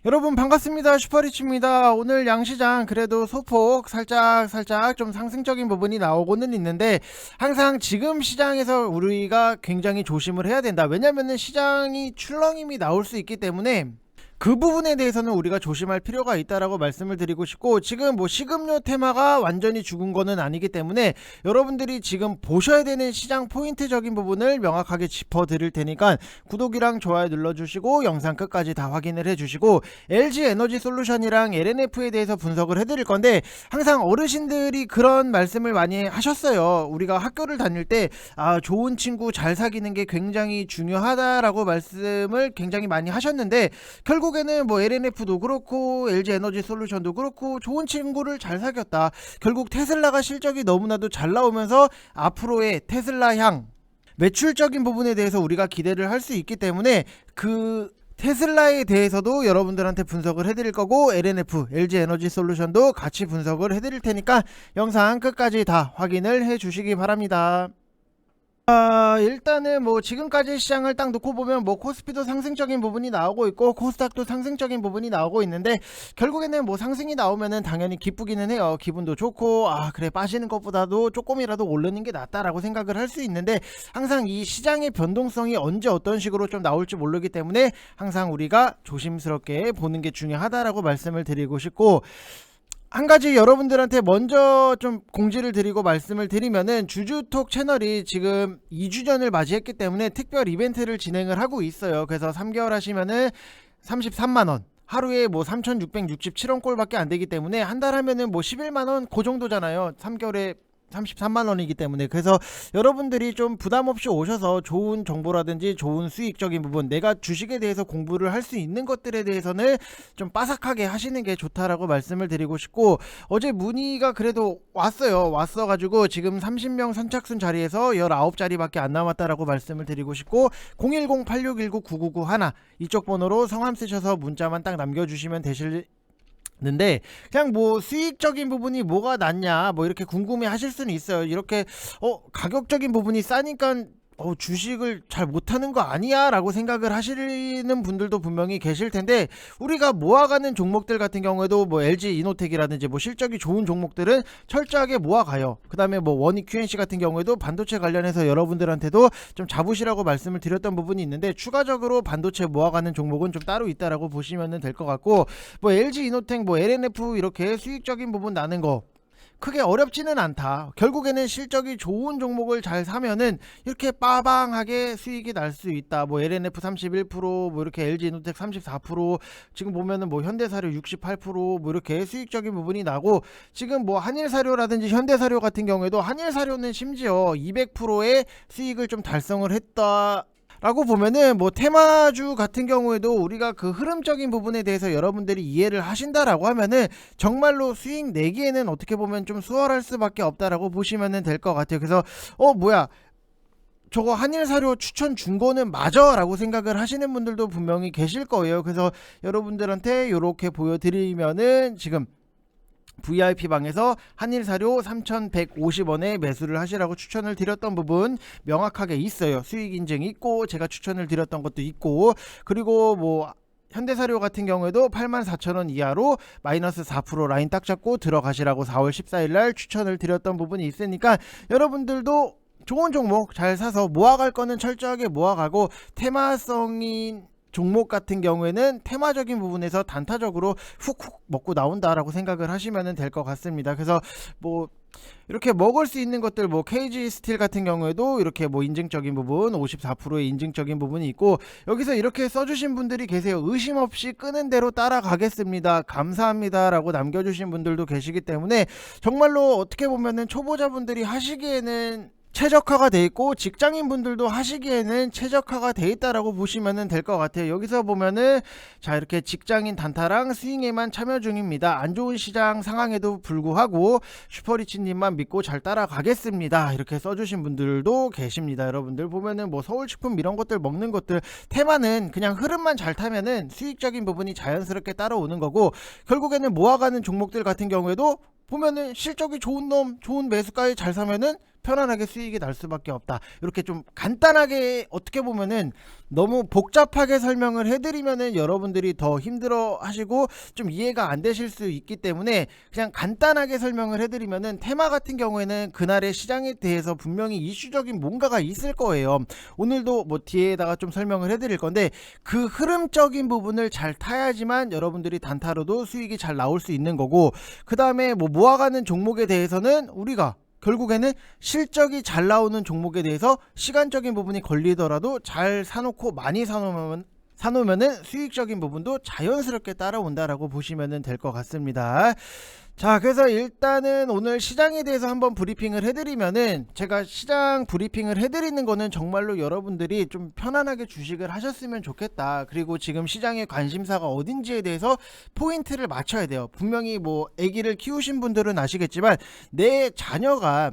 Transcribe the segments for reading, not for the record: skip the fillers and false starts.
여러분 반갑습니다. 슈퍼리치입니다. 오늘 양시장 그래도 소폭 살짝 좀 상승적인 부분이 나오고는 있는데, 항상 지금 시장에서 우리가 굉장히 조심을 해야 된다. 왜냐면은 시장이 출렁임이 나올 수 있기 때문에 그 부분에 대해서는 우리가 조심할 필요가 있다라고 말씀을 드리고 싶고, 지금 뭐 식음료 테마가 완전히 죽은 거는 아니기 때문에 여러분들이 지금 보셔야 되는 시장 포인트적인 부분을 명확하게 짚어 드릴 테니까 구독이랑 좋아요 눌러주시고 영상 끝까지 다 확인을 해주시고, LG 에너지 솔루션이랑 LNF에 대해서 분석을 해드릴 건데, 항상 어르신들이 그런 말씀을 많이 하셨어요. 우리가 학교를 다닐 때 좋은 친구 잘 사귀는 게 굉장히 중요하다라고 말씀을 굉장히 많이 하셨는데, 결국에는 뭐 LNF도 그렇고 LG 에너지 솔루션도 그렇고 좋은 친구를 잘 사귀었다. 결국 테슬라가 실적이 너무나도 잘 나오면서 앞으로의 테슬라 향 매출적인 부분에 대해서 우리가 기대를 할 수 있기 때문에, 그 테슬라에 대해서도 여러분들한테 분석을 해드릴 거고, LNF, LG 에너지 솔루션도 같이 분석을 해드릴 테니까 영상 끝까지 다 확인을 해 주시기 바랍니다. 일단은 뭐 지금까지 시장을 딱 놓고 보면 뭐 코스피도 상승적인 부분이 나오고 있고 코스닥도 상승적인 부분이 나오고 있는데, 결국에는 뭐 상승이 나오면은 당연히 기쁘기는 해요. 기분도 좋고 그래 빠지는 것보다도 조금이라도 오르는 게 낫다라고 생각을 할 수 있는데, 항상 이 시장의 변동성이 언제 어떤 식으로 좀 나올지 모르기 때문에 항상 우리가 조심스럽게 보는 게 중요하다라고 말씀을 드리고 싶고, 한 가지 여러분들한테 먼저 좀 공지를 드리고 말씀을 드리면은, 주주톡 채널이 지금 2주년을 맞이했기 때문에 특별 이벤트를 진행을 하고 있어요. 그래서 3개월 하시면은 33만원, 하루에 뭐 3,667원 꼴밖에 안 되기 때문에, 한 달 하면은 뭐 11만원 그 정도잖아요. 3개월에 33만원이기 때문에. 그래서 여러분들이 좀 부담 없이 오셔서 좋은 정보라든지 좋은 수익적인 부분, 내가 주식에 대해서 공부를 할 수 있는 것들에 대해서는 좀 빠삭하게 하시는 게 좋다라고 말씀을 드리고 싶고, 어제 문의가 그래도 왔어가지고 지금 30명 선착순 자리에서 19자리밖에 안 남았다라고 말씀을 드리고 싶고, 010-8619-9991 이쪽 번호로 성함 쓰셔서 문자만 딱 남겨주시면 되실 는데, 그냥 뭐 수익적인 부분이 뭐가 낫냐 뭐 이렇게 궁금해 하실 수는 있어요. 이렇게 가격적인 부분이 싸니까 주식을 잘 못하는 거 아니야 라고 생각을 하시는 분들도 분명히 계실 텐데, 우리가 모아가는 종목들 같은 경우에도 뭐 LG 이노텍이라든지 뭐 실적이 좋은 종목들은 철저하게 모아가요. 그 다음에 뭐 원익 QNC 같은 경우에도 반도체 관련해서 여러분들한테도 좀 잡으시라고 말씀을 드렸던 부분이 있는데, 추가적으로 반도체 모아가는 종목은 좀 따로 있다라고 보시면 될 것 같고, 뭐 LG 이노텍 뭐 LNF 이렇게 수익적인 부분 나는 거 크게 어렵지는 않다. 결국에는 실적이 좋은 종목을 잘 사면은 이렇게 빠방하게 수익이 날 수 있다. 뭐 LNF 31%, 뭐 이렇게 LG 이노텍 34%, 지금 보면은 뭐 현대사료 68%, 뭐 이렇게 수익적인 부분이 나고, 지금 뭐 한일사료라든지 현대사료 같은 경우에도 한일사료는 심지어 200%의 수익을 좀 달성을 했다 라고 보면은, 뭐 테마주 같은 경우에도 우리가 그 흐름적인 부분에 대해서 여러분들이 이해를 하신다라고 하면은 정말로 수익 내기에는 어떻게 보면 좀 수월할 수밖에 없다라고 보시면 될 것 같아요. 그래서 뭐야, 저거 한일사료 추천 준 거는 맞아 라고 생각을 하시는 분들도 분명히 계실 거예요. 그래서 여러분들한테 이렇게 보여드리면은, 지금 VIP 방에서 한일사료 3,150원에 매수를 하시라고 추천을 드렸던 부분 명확하게 있어요. 수익 인증이 있고 제가 추천을 드렸던 것도 있고, 그리고 뭐 현대사료 같은 경우에도 84,000원 이하로 마이너스 4% 라인 딱 잡고 들어가시라고 4월 14일날 추천을 드렸던 부분이 있으니까, 여러분들도 좋은 종목 잘 사서 모아갈 거는 철저하게 모아가고, 테마성인 종목 같은 경우에는 테마적인 부분에서 단타적으로 훅훅 먹고 나온다라고 생각을 하시면 될 것 같습니다. 그래서 뭐 이렇게 먹을 수 있는 것들, 뭐 KG 스틸 같은 경우에도 이렇게 뭐 인증적인 부분 54%의 인증적인 부분이 있고, 여기서 이렇게 써주신 분들이 계세요. 의심 없이 끄는 대로 따라가겠습니다, 감사합니다 라고 남겨주신 분들도 계시기 때문에, 정말로 어떻게 보면은 초보자분들이 하시기에는 최적화가 돼 있고 직장인 분들도 하시기에는 최적화가 돼 있다라고 보시면 될 것 같아요. 여기서 보면은 자, 이렇게 직장인 단타랑 스윙에만 참여 중입니다. 안 좋은 시장 상황에도 불구하고 슈퍼리치님만 믿고 잘 따라가겠습니다, 이렇게 써주신 분들도 계십니다. 여러분들 보면은 뭐 서울식품 이런 것들 먹는 것들, 테마는 그냥 흐름만 잘 타면은 수익적인 부분이 자연스럽게 따라오는 거고, 결국에는 모아가는 종목들 같은 경우에도 보면은 실적이 좋은 놈, 좋은 매수가에 잘 사면은 편안하게 수익이 날 수밖에 없다. 이렇게 좀 간단하게, 어떻게 보면은 너무 복잡하게 설명을 해드리면은 여러분들이 더 힘들어 하시고 좀 이해가 안 되실 수 있기 때문에 그냥 간단하게 설명을 해드리면은, 테마 같은 경우에는 그날의 시장에 대해서 분명히 이슈적인 뭔가가 있을 거예요. 오늘도 뭐 뒤에다가 좀 설명을 해드릴 건데, 그 흐름적인 부분을 잘 타야지만 여러분들이 단타로도 수익이 잘 나올 수 있는 거고, 그 다음에 뭐 모아가는 종목에 대해서는 우리가 결국에는 실적이 잘 나오는 종목에 대해서 시간적인 부분이 걸리더라도 잘 사놓고 많이 사놓으면은 수익적인 부분도 자연스럽게 따라온다라고 보시면 될 것 같습니다. 자, 그래서 일단은 오늘 시장에 대해서 한번 브리핑을 해드리면은, 제가 시장 브리핑을 해드리는 거는 정말로 여러분들이 좀 편안하게 주식을 하셨으면 좋겠다. 그리고 지금 시장의 관심사가 어딘지에 대해서 포인트를 맞춰야 돼요. 분명히 뭐 아기를 키우신 분들은 아시겠지만, 내 자녀가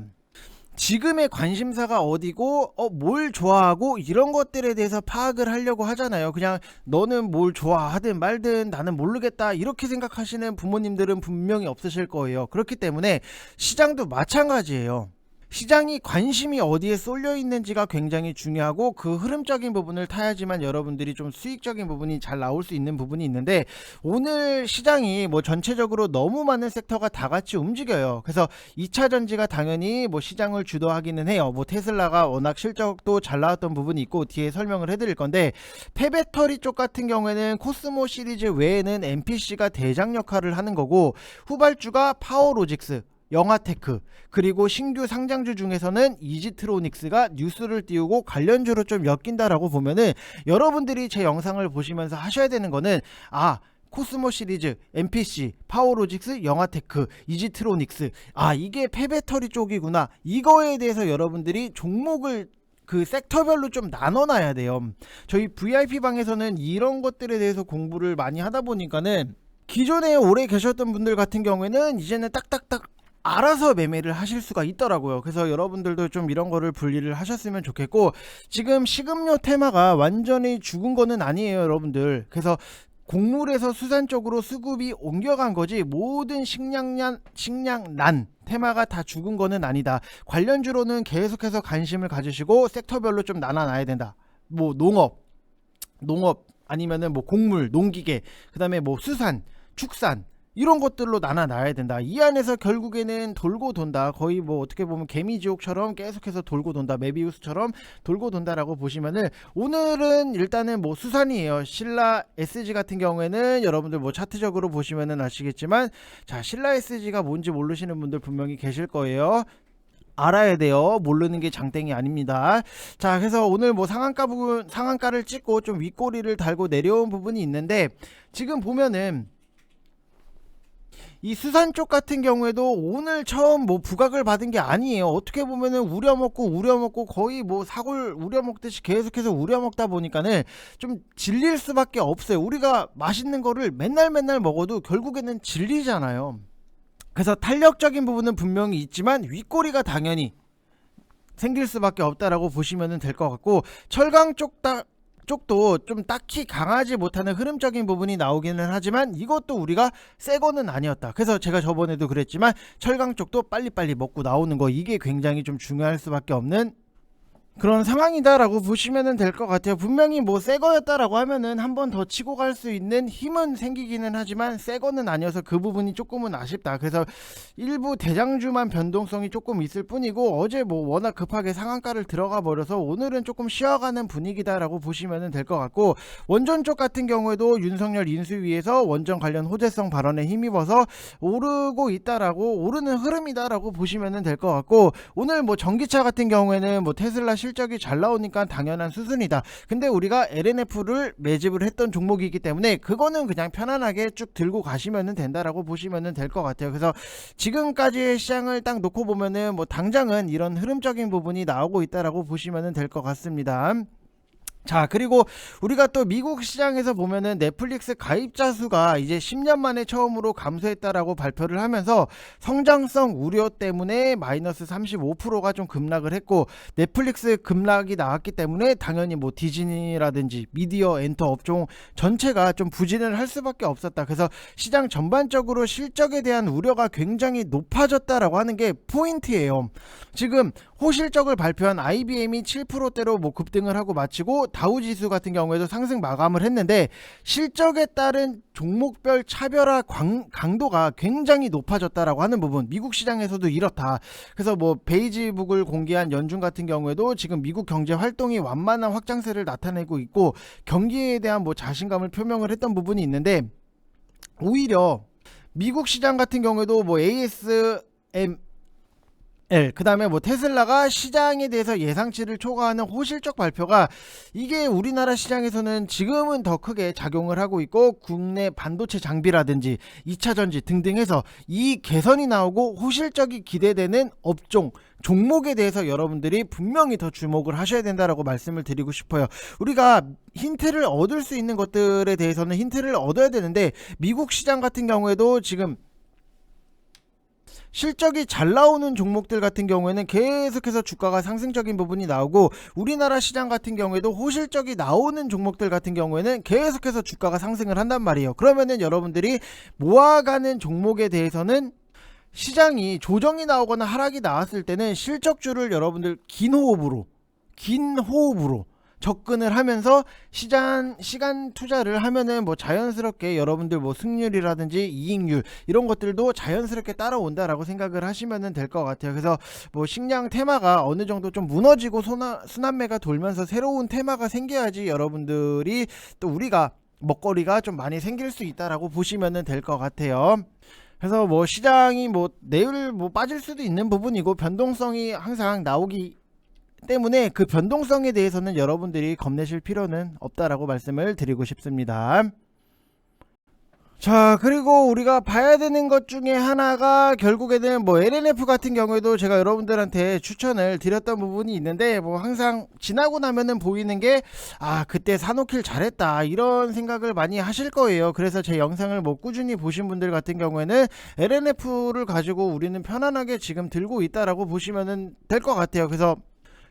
지금의 관심사가 어디고 뭘 좋아하고 이런 것들에 대해서 파악을 하려고 하잖아요. 그냥 너는 뭘 좋아하든 말든 나는 모르겠다 이렇게 생각하시는 부모님들은 분명히 없으실 거예요. 그렇기 때문에 시장도 마찬가지예요. 시장이 관심이 어디에 쏠려 있는지가 굉장히 중요하고, 그 흐름적인 부분을 타야지만 여러분들이 좀 수익적인 부분이 잘 나올 수 있는 부분이 있는데, 오늘 시장이 뭐 전체적으로 너무 많은 섹터가 다 같이 움직여요. 그래서 2차 전지가 당연히 뭐 시장을 주도하기는 해요. 뭐 테슬라가 워낙 실적도 잘 나왔던 부분이 있고 뒤에 설명을 해드릴 건데, 폐배터리 쪽 같은 경우에는 코스모 시리즈 외에는 MPC가 대장 역할을 하는 거고, 후발주가 파워로직스, 영화테크, 그리고 신규 상장주 중에서는 이지트로닉스가 뉴스를 띄우고 관련주로 좀 엮인다라고 보면은, 여러분들이 제 영상을 보시면서 하셔야 되는 거는, 코스모 시리즈, MPC, 파워로직스, 영화테크, 이지트로닉스, 이게 폐배터리 쪽이구나. 이거에 대해서 여러분들이 종목을 그 섹터별로 좀 나눠놔야 돼요. 저희 VIP 방에서는 이런 것들에 대해서 공부를 많이 하다 보니까는, 기존에 오래 계셨던 분들 같은 경우에는 이제는 딱딱딱 알아서 매매를 하실 수가 있더라고요. 그래서 여러분들도 좀 이런 거를 분리를 하셨으면 좋겠고, 지금 식음료 테마가 완전히 죽은 거는 아니에요, 여러분들. 그래서 곡물에서 수산 쪽으로 수급이 옮겨간 거지, 모든 식량난 테마가 다 죽은 거는 아니다. 관련주로는 계속해서 관심을 가지시고 섹터별로 좀 나눠놔야 된다. 뭐 농업 아니면은 뭐 곡물, 농기계, 그 다음에 뭐 수산, 축산, 이런 것들로 나눠놔야 된다. 이 안에서 결국에는 돌고 돈다. 거의 뭐 어떻게 보면 개미지옥처럼 계속해서 돌고 돈다. 메비우스처럼 돌고 돈다라고 보시면은, 오늘은 일단은 뭐 수산이에요. 신라 SG 같은 경우에는 여러분들 뭐 차트적으로 보시면은 아시겠지만, 자, 신라 SG가 뭔지 모르시는 분들 분명히 계실 거예요. 알아야 돼요. 모르는 게 장땡이 아닙니다. 자, 그래서 오늘 뭐 상한가를 찍고 좀 윗꼬리를 달고 내려온 부분이 있는데, 지금 보면은 이 수산 쪽 같은 경우에도 오늘 처음 뭐 부각을 받은 게 아니에요. 어떻게 보면은 우려먹고 거의 뭐 사골 우려먹듯이 계속해서 우려먹다 보니까는 좀 질릴 수밖에 없어요. 우리가 맛있는 거를 맨날 먹어도 결국에는 질리잖아요. 그래서 탄력적인 부분은 분명히 있지만 윗꼬리가 당연히 생길 수밖에 없다라고 보시면 될 것 같고, 철강 쪽도 좀 딱히 강하지 못하는 흐름적인 부분이 나오기는 하지만, 이것도 우리가 새 거는 아니었다. 그래서 제가 저번에도 그랬지만 철강 쪽도 빨리빨리 먹고 나오는 거, 이게 굉장히 좀 중요할 수밖에 없는 그런 상황이다라고 보시면 될 것 같아요. 분명히 뭐 새 거였다라고 하면은 한 번 더 치고 갈 수 있는 힘은 생기기는 하지만 새 거는 아니어서 그 부분이 조금은 아쉽다. 그래서 일부 대장주만 변동성이 조금 있을 뿐이고, 어제 뭐 워낙 급하게 상한가를 들어가 버려서 오늘은 조금 쉬어가는 분위기다라고 보시면 될 것 같고, 원전 쪽 같은 경우에도 윤석열 인수위에서 원전 관련 호재성 발언에 힘입어서 오르고 있다라고, 오르는 흐름이다라고 보시면 될 것 같고, 오늘 뭐 전기차 같은 경우에는 뭐 테슬라 실적이 잘 나오니까 당연한 수순이다. 근데 우리가 LNF를 매집을 했던 종목이기 때문에 그거는 그냥 편안하게 쭉 들고 가시면 된다라고 보시면 될 것 같아요. 그래서 지금까지의 시장을 딱 놓고 보면은 뭐 당장은 이런 흐름적인 부분이 나오고 있다라고 보시면 될 것 같습니다. 자, 그리고 우리가 또 미국 시장에서 보면은 넷플릭스 가입자 수가 이제 10년 만에 처음으로 감소했다라고 발표를 하면서 성장성 우려 때문에 마이너스 35%가 좀 급락을 했고, 넷플릭스 급락이 나왔기 때문에 당연히 뭐 디즈니라든지 미디어 엔터 업종 전체가 좀 부진을 할 수밖에 없었다. 그래서 시장 전반적으로 실적에 대한 우려가 굉장히 높아졌다라고 하는 게 포인트예요. 지금 호실적을 발표한 IBM이 7%대로 뭐 급등을 하고 마치고, 다우지수 같은 경우에도 상승 마감을 했는데 실적에 따른 종목별 차별화 강도가 굉장히 높아졌다라고 하는 부분, 미국 시장에서도 이렇다. 그래서 뭐 베이지북을 공개한 연준 같은 경우에도 지금 미국 경제 활동이 완만한 확장세를 나타내고 있고 경기에 대한 뭐 자신감을 표명을 했던 부분이 있는데, 오히려 미국 시장 같은 경우에도 뭐 ASM 그 다음에 뭐 테슬라가 시장에 대해서 예상치를 초과하는 호실적 발표가, 이게 우리나라 시장에서는 지금은 더 크게 작용을 하고 있고, 국내 반도체 장비라든지 2차전지 등등 해서 이 개선이 나오고 호실적이 기대되는 업종 종목에 대해서 여러분들이 분명히 더 주목을 하셔야 된다라고 말씀을 드리고 싶어요. 우리가 힌트를 얻을 수 있는 것들에 대해서는 힌트를 얻어야 되는데, 미국 시장 같은 경우에도 지금 실적이 잘 나오는 종목들 같은 경우에는 계속해서 주가가 상승적인 부분이 나오고, 우리나라 시장 같은 경우에도 호실적이 나오는 종목들 같은 경우에는 계속해서 주가가 상승을 한단 말이에요. 그러면은 여러분들이 모아가는 종목에 대해서는 시장이 조정이 나오거나 하락이 나왔을 때는 실적주를 여러분들 긴 호흡으로 접근을 하면서 시간 투자를 하면은 뭐 자연스럽게 여러분들 뭐 승률이라든지 이익률 이런 것들도 자연스럽게 따라온다라고 생각을 하시면 될 것 같아요. 그래서 뭐 식량 테마가 어느 정도 좀 무너지고 순환매가 돌면서 새로운 테마가 생겨야지 여러분들이 또 우리가 먹거리가 좀 많이 생길 수 있다라고 보시면 될 것 같아요. 그래서 뭐 시장이 뭐 내일 뭐 빠질 수도 있는 부분이고 변동성이 항상 나오기 때문에 그 변동성에 대해서는 여러분들이 겁내실 필요는 없다라고 말씀을 드리고 싶습니다. 자, 그리고 우리가 봐야 되는 것 중에 하나가 결국에는 뭐 LNF 같은 경우에도 제가 여러분들한테 추천을 드렸던 부분이 있는데, 뭐 항상 지나고 나면은 보이는 게 그때 사놓길 잘했다 이런 생각을 많이 하실 거예요. 그래서 제 영상을 뭐 꾸준히 보신 분들 같은 경우에는 LNF를 가지고 우리는 편안하게 지금 들고 있다라고 보시면 될 것 같아요. 그래서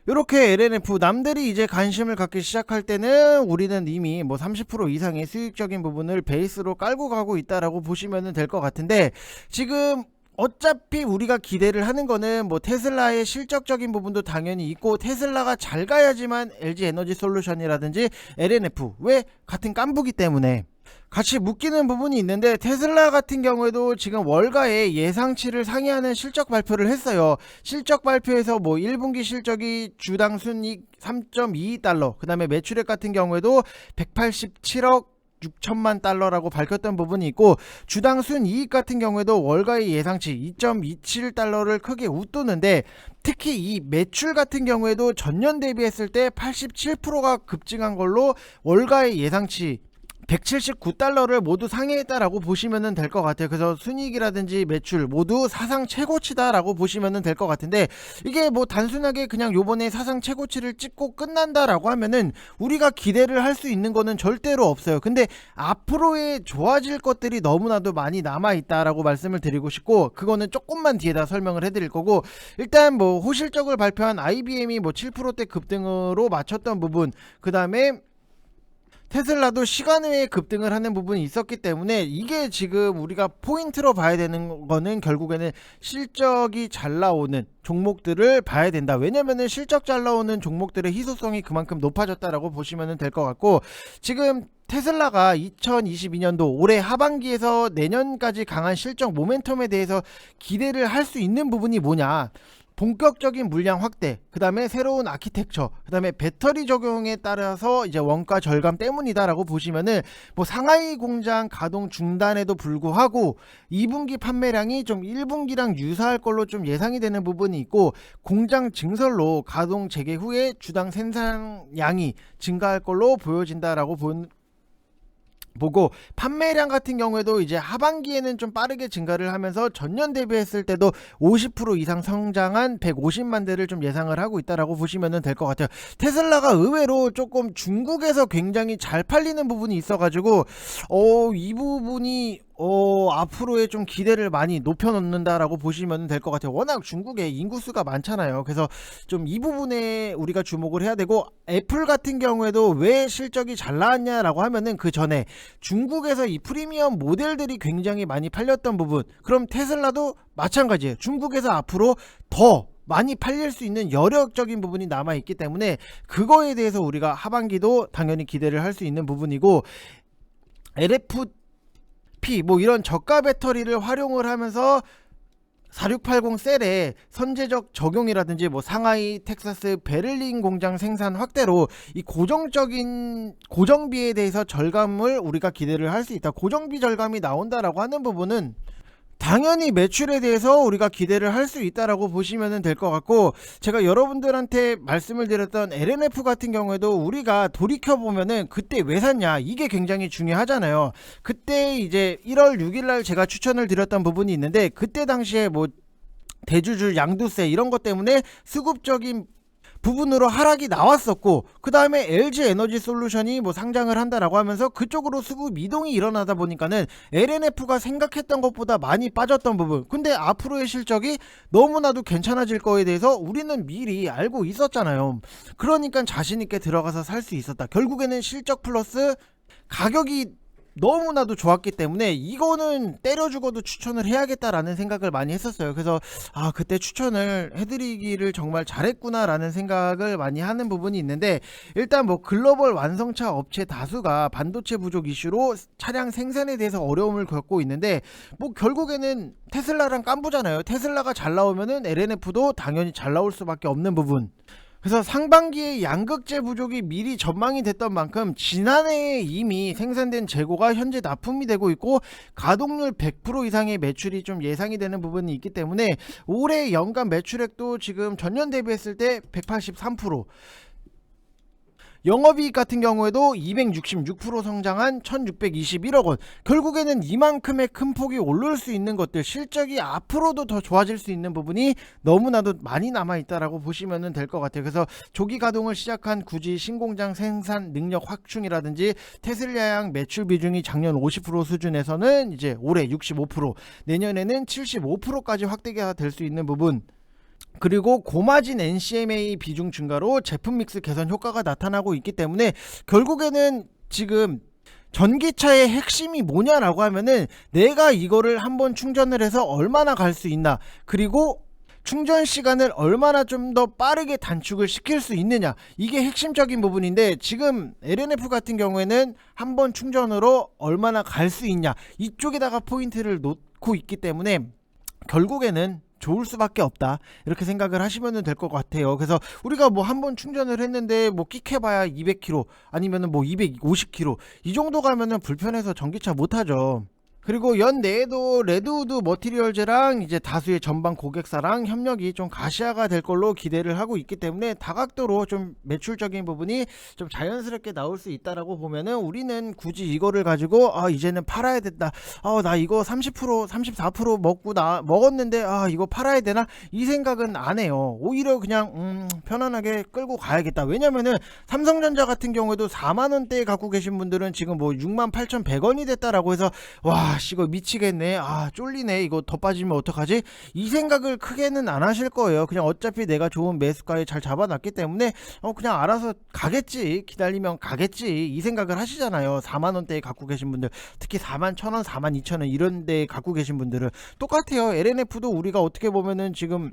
이렇게 LNF 남들이 이제 관심을 갖기 시작할 때는 우리는 이미 뭐 30% 이상의 수익적인 부분을 베이스로 깔고 가고 있다라고 보시면 될 것 같은데, 지금 어차피 우리가 기대를 하는 거는 뭐 테슬라의 실적적인 부분도 당연히 있고, 테슬라가 잘 가야지만 LG 에너지 솔루션이라든지 LNF, 왜 같은 깐부기 때문에 같이 묶이는 부분이 있는데, 테슬라 같은 경우에도 지금 월가의 예상치를 상회하는 실적 발표를 했어요. 실적 발표에서 뭐 1분기 실적이 주당 순이익 3.22달러, 그 다음에 매출액 같은 경우에도 187억 6천만 달러라고 밝혔던 부분이 있고, 주당 순이익 같은 경우에도 월가의 예상치 2.27달러를 크게 웃도는데, 특히 이 매출 같은 경우에도 전년 대비했을 때 87%가 급증한 걸로 월가의 예상치 179달러를 모두 상회했다라고 보시면 될 것 같아요. 그래서 순이익이라든지 매출 모두 사상 최고치다라고 보시면 될 것 같은데, 이게 뭐 단순하게 그냥 요번에 사상 최고치를 찍고 끝난다라고 하면은 우리가 기대를 할 수 있는 거는 절대로 없어요. 근데 앞으로의 좋아질 것들이 너무나도 많이 남아있다라고 말씀을 드리고 싶고, 그거는 조금만 뒤에다 설명을 해드릴 거고, 일단 뭐 호실적을 발표한 IBM이 뭐 7%대 급등으로 마쳤던 부분, 그 다음에 테슬라도 시간 외에 급등을 하는 부분이 있었기 때문에, 이게 지금 우리가 포인트로 봐야 되는 거는 결국에는 실적이 잘 나오는 종목들을 봐야 된다. 왜냐면은 실적 잘 나오는 종목들의 희소성이 그만큼 높아졌다라고 보시면 될 것 같고, 지금 테슬라가 2022년도 올해 하반기에서 내년까지 강한 실적 모멘텀에 대해서 기대를 할 수 있는 부분이 뭐냐, 본격적인 물량 확대, 그 다음에 새로운 아키텍처, 그 다음에 배터리 적용에 따라서 이제 원가 절감 때문이다라고 보시면은, 뭐 상하이 공장 가동 중단에도 불구하고 2분기 판매량이 좀 1분기랑 유사할 걸로 좀 예상이 되는 부분이 있고, 공장 증설로 가동 재개 후에 주당 생산량이 증가할 걸로 보여진다라고 보고, 판매량 같은 경우에도 이제 하반기에는 좀 빠르게 증가를 하면서 전년 대비했을 때도 50% 이상 성장한 150만 대를 좀 예상을 하고 있다라고 보시면 될 것 같아요. 테슬라가 의외로 조금 중국에서 굉장히 잘 팔리는 부분이 있어가지고 이 부분이 앞으로의 좀 기대를 많이 높여놓는다라고 보시면 될 것 같아요. 워낙 중국에 인구수가 많잖아요. 그래서 좀 이 부분에 우리가 주목을 해야 되고, 애플 같은 경우에도 왜 실적이 잘 나왔냐라고 하면은 그 전에 중국에서 이 프리미엄 모델들이 굉장히 많이 팔렸던 부분, 그럼 테슬라도 마찬가지예요. 중국에서 앞으로 더 많이 팔릴 수 있는 여력적인 부분이 남아있기 때문에 그거에 대해서 우리가 하반기도 당연히 기대를 할 수 있는 부분이고, LFP 뭐 이런 저가 배터리를 활용을 하면서 4680 셀의 선제적 적용이라든지 뭐 상하이, 텍사스, 베를린 공장 생산 확대로 이 고정비에 대해서 절감을 우리가 기대를 할 수 있다. 고정비 절감이 나온다라고 하는 부분은 당연히 매출에 대해서 우리가 기대를 할 수 있다라고 보시면 될 것 같고, 제가 여러분들한테 말씀을 드렸던 LNF 같은 경우에도 우리가 돌이켜보면은 그때 왜 샀냐, 이게 굉장히 중요하잖아요. 그때 이제 1월 6일날 제가 추천을 드렸던 부분이 있는데, 그때 당시에 뭐 대주주 양도세 이런 것 때문에 수급적인 부분으로 하락이 나왔었고, 그 다음에 LG 에너지 솔루션이 뭐 상장을 한다라고 하면서 그쪽으로 수급 이동이 일어나다 보니까는 LNF가 생각했던 것보다 많이 빠졌던 부분, 근데 앞으로의 실적이 너무나도 괜찮아질 거에 대해서 우리는 미리 알고 있었잖아요. 그러니까 자신있게 들어가서 살 수 있었다. 결국에는 실적 플러스 가격이 너무나도 좋았기 때문에 이거는 때려 죽어도 추천을 해야겠다라는 생각을 많이 했었어요. 그래서 그때 추천을 해드리기를 정말 잘했구나 라는 생각을 많이 하는 부분이 있는데, 일단 뭐 글로벌 완성차 업체 다수가 반도체 부족 이슈로 차량 생산에 대해서 어려움을 겪고 있는데, 뭐 결국에는 테슬라랑 깐부잖아요. 테슬라가 잘 나오면은 LNF도 당연히 잘 나올 수밖에 없는 부분. 그래서 상반기에 양극재 부족이 미리 전망이 됐던 만큼 지난해에 이미 생산된 재고가 현재 납품이 되고 있고, 가동률 100% 이상의 매출이 좀 예상이 되는 부분이 있기 때문에 올해 연간 매출액도 지금 전년 대비했을 때 183%, 영업이익 같은 경우에도 266% 성장한 1621억 원. 결국에는 이만큼의 큰 폭이 오를 수 있는 것들, 실적이 앞으로도 더 좋아질 수 있는 부분이 너무나도 많이 남아있다라고 보시면 될 것 같아요. 그래서 조기 가동을 시작한 굳이 신공장 생산 능력 확충이라든지 테슬라양 매출 비중이 작년 50% 수준에서는 이제 올해 65%, 내년에는 75%까지 확대가 될 수 있는 부분, 그리고 고마진 NCMA 비중 증가로 제품 믹스 개선 효과가 나타나고 있기 때문에 결국에는 지금 전기차의 핵심이 뭐냐라고 하면은 내가 이거를 한번 충전을 해서 얼마나 갈 수 있나, 그리고 충전 시간을 얼마나 좀 더 빠르게 단축을 시킬 수 있느냐, 이게 핵심적인 부분인데, 지금 LNF 같은 경우에는 한번 충전으로 얼마나 갈 수 있냐, 이쪽에다가 포인트를 놓고 있기 때문에 결국에는 좋을 수밖에 없다, 이렇게 생각을 하시면 될 것 같아요. 그래서 우리가 뭐 한번 충전을 했는데 뭐 끽해봐야 200km 아니면은 뭐 250km 이 정도 가면은 불편해서 전기차 못하죠. 그리고 연내에도 레드우드 머티리얼즈랑 이제 다수의 전방 고객사랑 협력이 좀 가시화가 될 걸로 기대를 하고 있기 때문에 다각도로 좀 매출적인 부분이 좀 자연스럽게 나올 수 있다라고 보면은, 우리는 굳이 이거를 가지고 이제는 팔아야 된다, 나 이거 30% 34% 먹었는데 이거 팔아야 되나, 이 생각은 안 해요. 오히려 그냥 편안하게 끌고 가야겠다. 왜냐면은 삼성전자 같은 경우에도 4만원대에 갖고 계신 분들은 지금 뭐 68,100원이 됐다라고 해서 이거 미치겠네, 쫄리네, 이거 더 빠지면 어떡하지, 이 생각을 크게는 안 하실 거예요. 그냥 어차피 내가 좋은 매수가에 잘 잡아놨기 때문에 그냥 알아서 가겠지, 기다리면 가겠지, 이 생각을 하시잖아요. 4만원대에 갖고 계신 분들, 특히 41,000원 42,000원 이런 데 갖고 계신 분들은 똑같아요. LNF도 우리가 어떻게 보면은 지금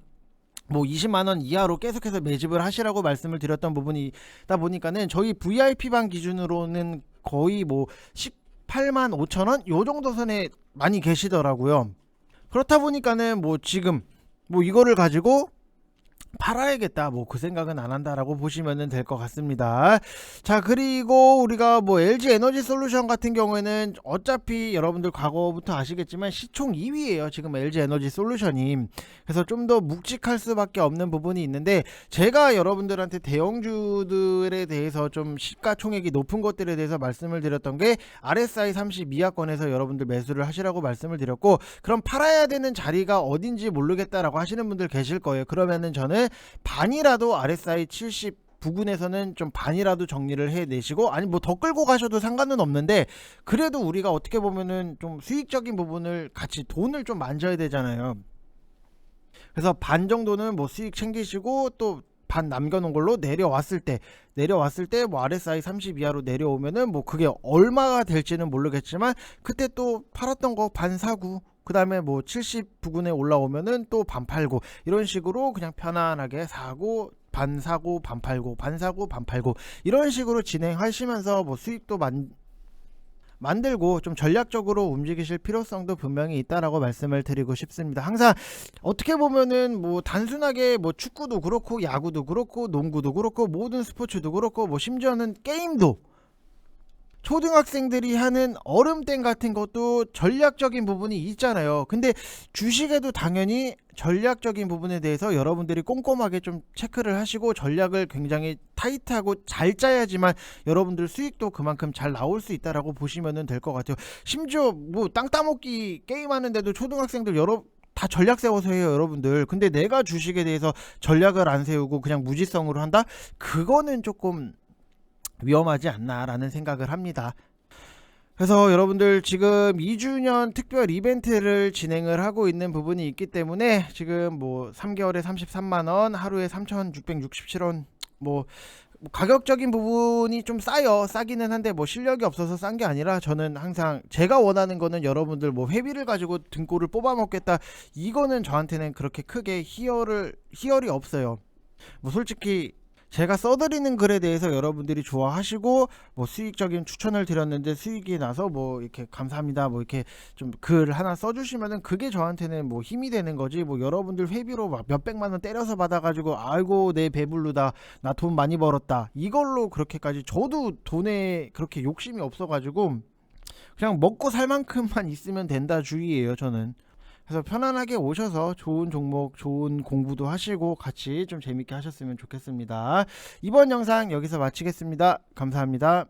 뭐 20만원 이하로 계속해서 매집을 하시라고 말씀을 드렸던 부분이다 보니까는, 저희 VIP방 기준으로는 거의 뭐 185,000원 요 정도 선에 많이 계시더라고요. 그렇다 보니까는 뭐 지금 뭐 이거를 가지고 팔아야겠다 뭐 그 생각은 안 한다라고 보시면 될 것 같습니다. 자, 그리고 우리가 뭐 LG 에너지 솔루션 같은 경우에는 어차피 여러분들 과거부터 아시겠지만 시총 2위예요 지금 LG 에너지 솔루션이. 그래서 좀 더 묵직할 수밖에 없는 부분이 있는데, 제가 여러분들한테 대형주들에 대해서 좀 시가총액이 높은 것들에 대해서 말씀을 드렸던 게 RSI 30 이하권에서 여러분들 매수를 하시라고 말씀을 드렸고, 그럼 팔아야 되는 자리가 어딘지 모르겠다라고 하시는 분들 계실 거예요. 그러면은 저는 반이라도 RSI 70 부근에서는 좀 반이라도 정리를 해내시고, 아니 뭐 더 끌고 가셔도 상관은 없는데, 그래도 우리가 어떻게 보면은 좀 수익적인 부분을 같이 돈을 좀 만져야 되잖아요. 그래서 반 정도는 뭐 수익 챙기시고, 또 반 남겨놓은 걸로 내려왔을 때 뭐 RSI 30 이하로 내려오면은 뭐 그게 얼마가 될지는 모르겠지만, 그때 또 팔았던 거 반 사고, 그 다음에 뭐 70 부근에 올라오면은 또 반 팔고, 이런 식으로 그냥 편안하게 사고 반 사고 반 팔고 반 사고 반 팔고, 이런 식으로 진행하시면서 뭐 수익도 만들고 좀 전략적으로 움직이실 필요성도 분명히 있다라고 말씀을 드리고 싶습니다. 항상 어떻게 보면은 뭐 단순하게 뭐 축구도 그렇고 야구도 그렇고 농구도 그렇고 모든 스포츠도 그렇고 뭐 심지어는 게임도, 초등학생들이 하는 얼음땡 같은 것도 전략적인 부분이 있잖아요. 근데 주식에도 당연히 전략적인 부분에 대해서 여러분들이 꼼꼼하게 좀 체크를 하시고 전략을 굉장히 타이트하고 잘 짜야지만 여러분들 수익도 그만큼 잘 나올 수 있다라고 보시면 될 것 같아요. 심지어 뭐 땅 따먹기 게임 하는데도 초등학생들 다 전략 세워서 해요 여러분들. 근데 내가 주식에 대해서 전략을 안 세우고 그냥 무지성으로 한다? 그거는 조금 위험하지 않나라는 생각을 합니다. 그래서 여러분들 지금 2주년 특별 이벤트를 진행을 하고 있는 부분이 있기 때문에, 지금 뭐 3개월에 33만원, 하루에 3,667원, 뭐 가격적인 부분이 좀 싸기는 한데 뭐 실력이 없어서 싼 게 아니라, 저는 항상 제가 원하는 거는 여러분들 뭐 회비를 가지고 등골을 뽑아 먹겠다, 이거는 저한테는 그렇게 크게 희열이 없어요. 뭐 솔직히 제가 써드리는 글에 대해서 여러분들이 좋아하시고 뭐 수익적인 추천을 드렸는데 수익이 나서 뭐 이렇게 감사합니다 뭐 이렇게 좀 글 하나 써주시면은 그게 저한테는 뭐 힘이 되는 거지, 뭐 여러분들 회비로 막 몇백만원 때려서 받아가지고 아이고 내 배불르다 나 돈 많이 벌었다, 이걸로 그렇게까지, 저도 돈에 그렇게 욕심이 없어가지고 그냥 먹고 살 만큼만 있으면 된다 주의예요 저는. 그래서 편안하게 오셔서 좋은 종목, 좋은 공부도 하시고 같이 좀 재밌게 하셨으면 좋겠습니다. 이번 영상 여기서 마치겠습니다. 감사합니다.